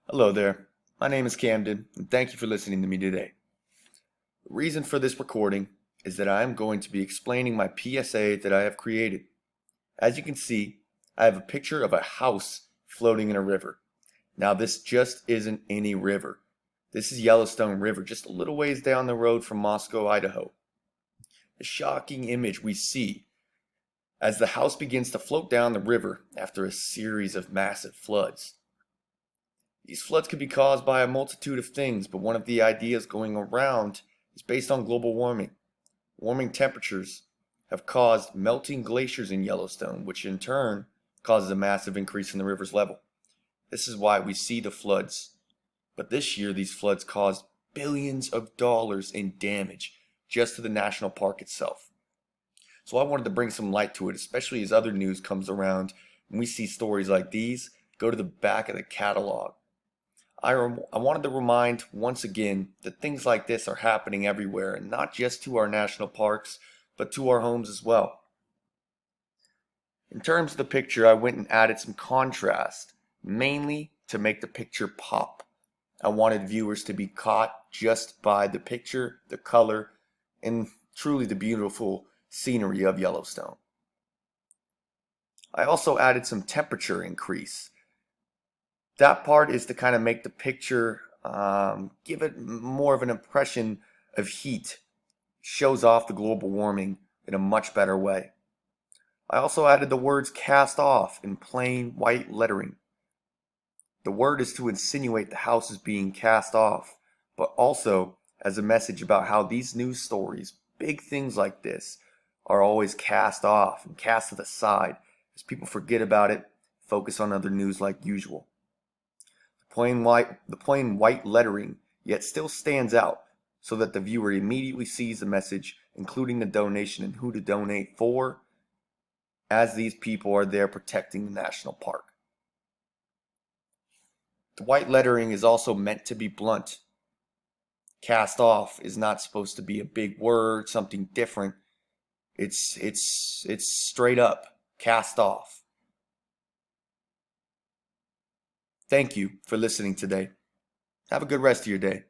Hello there, my name is Camden, and thank you for listening to me today. The reason for this recording is that I am going to be explaining my PSA that I have created. As you can see, I have a picture of a house floating in a river. Now this just isn't any river. This is Yellowstone River, just a little ways down the road from Moscow, Idaho. The shocking image we see as the house begins to float down the river after a series of massive floods. These floods could be caused by a multitude of things, but one of the ideas going around is based on global warming. Warming temperatures have caused melting glaciers in Yellowstone, which in turn causes a massive increase in the river's level. This is why we see the floods. But this year, these floods caused billions of dollars in damage just to the national park itself. So I wanted to bring some light to it, especially as other news comes around and we see stories like these. Go to the back of the catalog. I wanted to remind once again that things like this are happening everywhere, and not just to our national parks, but to our homes as well. In terms of the picture, I went and added some contrast, mainly to make the picture pop. I wanted viewers to be caught just by the picture, the color, and truly the beautiful scenery of Yellowstone. I also added some temperature increase. That part is to kind of make the picture, give it more of an impression of heat. Shows off the global warming in a much better way. I also added the words cast off in plain white lettering. The word is to insinuate the house is being cast off, but also as a message about how these news stories, big things like this, are always cast off and cast to the side as people forget about it, focus on other news like usual. The plain white lettering yet still stands out so that the viewer immediately sees the message, including the donation and who to donate for, as these people are there protecting the national park. The white lettering is also meant to be blunt. Cast off is not supposed to be a big word, something different. It's straight up cast off. Thank you for listening today. Have a good rest of your day.